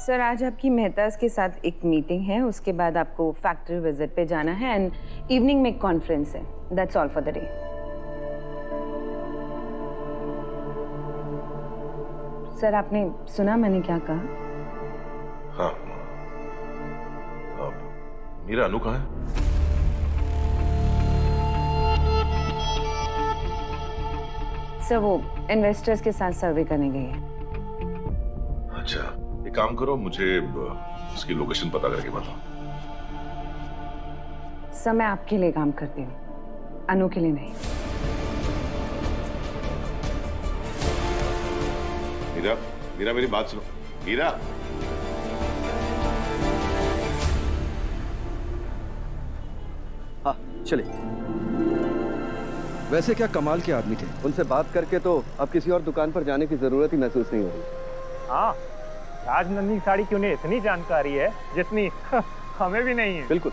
Sir आज आपकी मेहताज के साथ एक मीटिंग है, उसके बाद आपको फैक्ट्री विजिट पे जाना है एंड इवनिंग में एक कॉन्फ्रेंस है। That's all for the day. Sir आपने सुना मैंने क्या कहा? हाँ, मीरा अनु कहाँ है? सर वो इन्वेस्टर्स के साथ सर्वे करने गई है। अच्छा, एक काम करो, मुझे उसकी लोकेशन पता करके बताओ। सर मैं आपके लिए काम करती हूँ, अनु के लिए नहीं। मीरा, मीरा मेरी बात सुनो। मीरा, हाँ चलिए। वैसे क्या कमाल के आदमी थे, उनसे बात करके तो अब किसी और दुकान पर जाने की जरूरत ही महसूस नहीं हो रही। हाँ, राजनंदिनी साड़ी की उन्हें इतनी जानकारी है जितनी हमें भी नहीं है। बिल्कुल।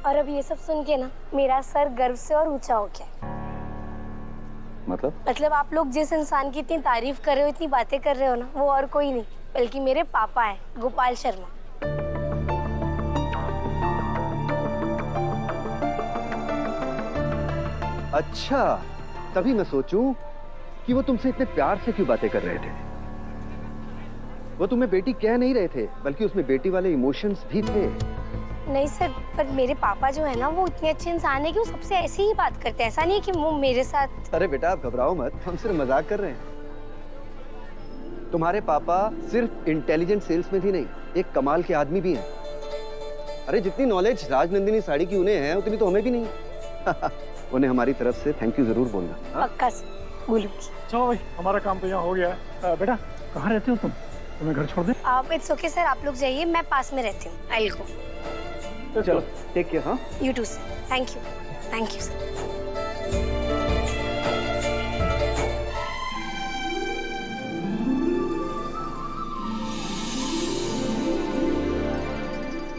और अब ये सब सुन के ना मेरा सर गर्व से और ऊंचा हो गया। मतलब आप लोग जिस इंसान की इतनी तारीफ कर रहे हो, इतनी बातें कर रहे हो ना, वो और कोई नहीं बल्कि मेरे पापा हैं, गोपाल शर्मा। अच्छा, तभी मैं सोचूं कि वो तुमसे इतने प्यार से क्यों बातें कर रहे थे। वो तुम्हें बेटी कह नहीं रहे थे, बल्कि उसमें बेटी वाले इमोशंस भी थे। नहीं सर, पर मेरे पापा जो है ना, वो इतने अच्छे इंसान है कि वो सबसे ऐसे ही बात करते हैं। ऐसा नहीं है कि वो मेरे साथ। अरे बेटा आप घबराओ मत, हम सिर्फ मजाक कर रहे हैं। तुम्हारे पापा सिर्फ इंटेलिजेंट सेल्समैन ही नहीं, एक कमाल के आदमी भी हैं। अरे जितनी नॉलेज राजनंदिनी साड़ी की उन्हें है, उतनी तो हमें भी नहीं है। उन्हें हमारी तरफ से थैंक यू जरूर बोलना। पक्का सर, बोलूंगी। चलो भाई, हमारा काम तो यहाँ हो गया है। बेटा कहाँ रहते हो तुम? तुम्हें घर छोड़ दे? इट्स ओके सर, आप लोग जाइए, मैं पास में रहती हूँ। I will go. चलो टेक केयर। हाँ you too sir. Thank you sir.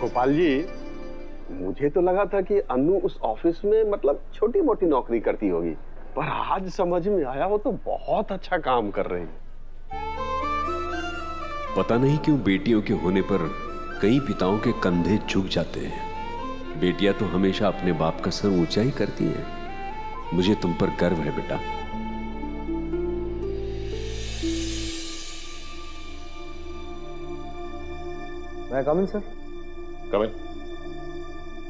Gopal ji, मुझे तो लगा था कि अनु उस ऑफिस में मतलब छोटी मोटी नौकरी करती होगी, पर आज समझ में आया वो तो बहुत अच्छा काम कर रही है। पता नहीं क्यों बेटियों के होने पर कई पिताओं के कंधे झुक जाते हैं। बेटियां तो हमेशा अपने बाप का सर ऊंचा ही करती हैं। मुझे तुम पर गर्व है बेटा। मैं कम इन सर? कम इन।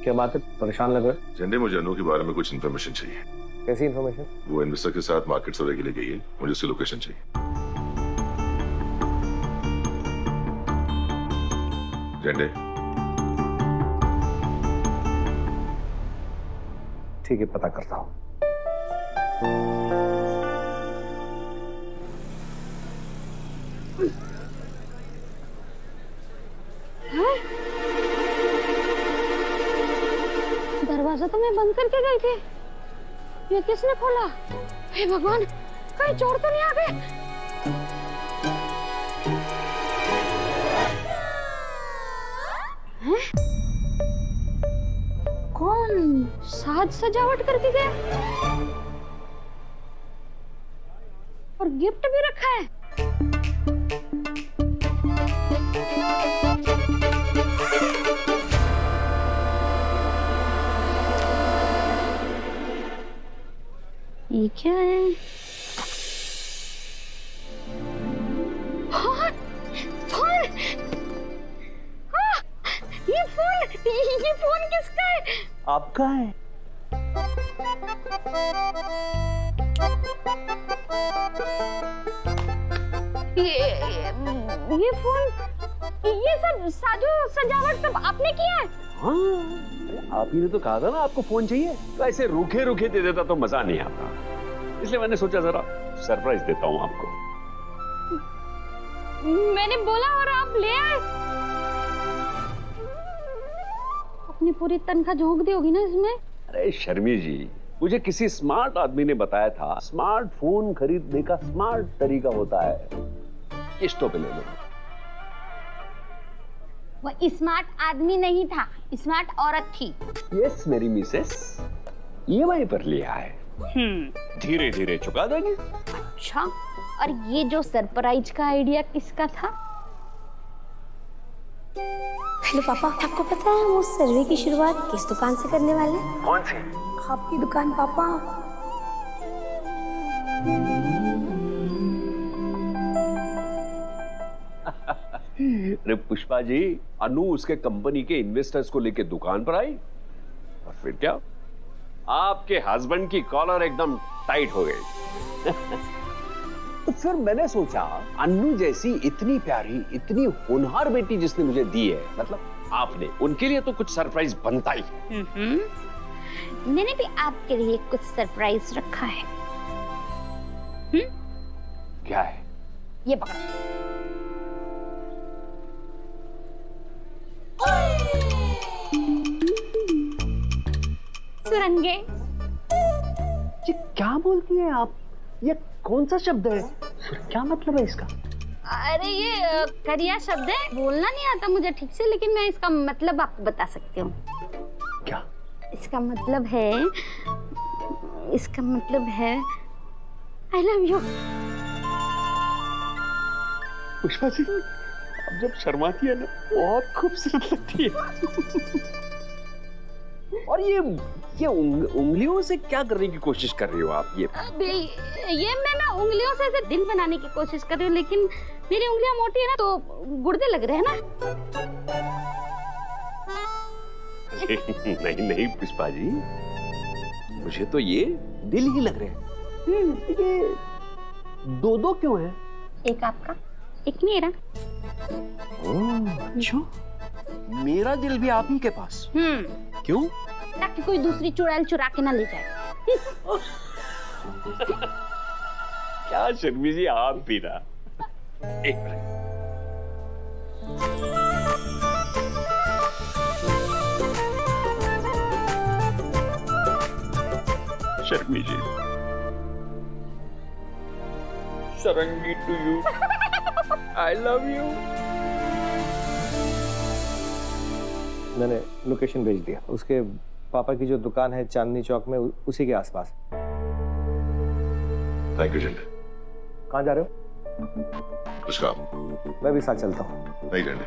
क्या बात है, परेशान लग रहे? झंडे, मुझे अनु के बारे में कुछ इन्फॉर्मेशन चाहिए। कैसी इन्फॉर्मेशन? वो इन्वेस्टर के साथ मार्केट सर्वे के लिए गई है, मुझे उसकी लोकेशन चाहिए। झंडे। ठीक है, पता करता हूँ। दरवाजा तो मैं बंद करके गई थी, ये किसने खोला? हे भगवान, कहीं चोर तो नहीं आ गए? कौन साज सजावट करके गया? और गिफ्ट भी रखा है। ये क्या है? हाँ, फोन! हाँ, ये फोन किसका है? आपका है? ये फोन, ये सब साजो सजावट सब आपने किया है? हाँ, आप ही ने तो कहा था ना आपको फोन चाहिए, तो ऐसे रूखे रूखे दे देता तो मजा नहीं आता, इसलिए मैंने सोचा जरा सरप्राइज देता हूँ आपको। मैंने बोला और आप ले आए। अपनी पूरी तनख्वाह झोंक दी होगी ना इसमें? अरे शर्मी जी, मुझे किसी स्मार्ट आदमी ने बताया था स्मार्टफोन खरीदने का स्मार्ट तरीका होता है, किस्तों पे ले लो। वो स्मार्ट आदमी नहीं था, स्मार्ट औरत थी। यस मेरी मिसेस, ईएमआई पर लिया है, धीरे धीरे चुका देंगे। अच्छा, और ये जो सरप्राइज का आइडिया किसका था? हेलो पापा, आपको पता है हम उस सर्वे की शुरुआत किस दुकान से करने वाले हैं? कौन सी? आपकी दुकान पापा। अरे पुष्पा जी, अनु उसके कंपनी के इन्वेस्टर्स को लेके दुकान पर आई और फिर क्या, आपके हस्बैंड की कॉलर एकदम टाइट हो गई। तो फिर मैंने सोचा अन्नू जैसी इतनी प्यारी, इतनी होनहार बेटी जिसने मुझे दी है, मतलब आपने, उनके लिए तो कुछ सरप्राइज बनता ही है। मैंने भी आपके लिए कुछ सरप्राइज रखा है। क्या है? ये पकड़ो। सुरंगे। ये क्या बोलती हैं आप? ये कौन सा शब्द है? क्या मतलब है इसका? अरे ये करिया शब्द है, बोलना नहीं आता मुझे ठीक से, लेकिन मैं इसका मतलब आपको बता सकती हूँ। क्या? इसका मतलब है आई लव यू। पुष्पा जी, अब जब शर्माती है ना, बहुत खूबसूरत लगती है। और ये उंगलियों से क्या करने की कोशिश कर रही हो आप? ये मैं उंगलियों से ऐसे दिल बनाने की कोशिश कर रही हूँ, लेकिन मेरी उंगलियां मोटी है ना, तो गुर्दे लग रहे हैं ना। नहीं पुष्पा जी, मुझे तो ये दिल ही लग रहे हैं। ये दो क्यों है? एक आपका, एक मेरा। अच्छा, मेरा दिल भी आप ही के पास? क्यों? ताकि कोई दूसरी चुड़ैल चुरा के ना ले जाए। क्या शर्मी जी, आप भी ना। एक मिनट। शर्मी जी, सरंगी to you, I love you. मैंने लोकेशन भेज दिया, उसके पापा की जो दुकान है चांदनी चौक में, उसी के आसपास। थैंक यू झंडे। कहाँ जा रहे हो? कुछ काम। मैं भी साथ चलता हूँ। नहीं झंडे,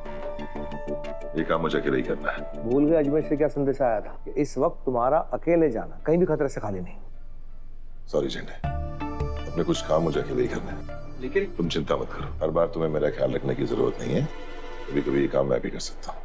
ये काम मुझे अकेले ही करना है। भूल गए अजमेर से क्या संदेश आया था कि इस वक्त तुम्हारा अकेले जाना कहीं भी खतरे से खाली नहीं। सॉरी झंडे, अपने कुछ काम मुझे अकेले ही करना है। लेकिन तुम चिंता मत करो, हर बार तुम्हें मेरा ख्याल रखने की जरूरत नहीं है। कभी कभी ये काम मैं भी कर सकता हूँ।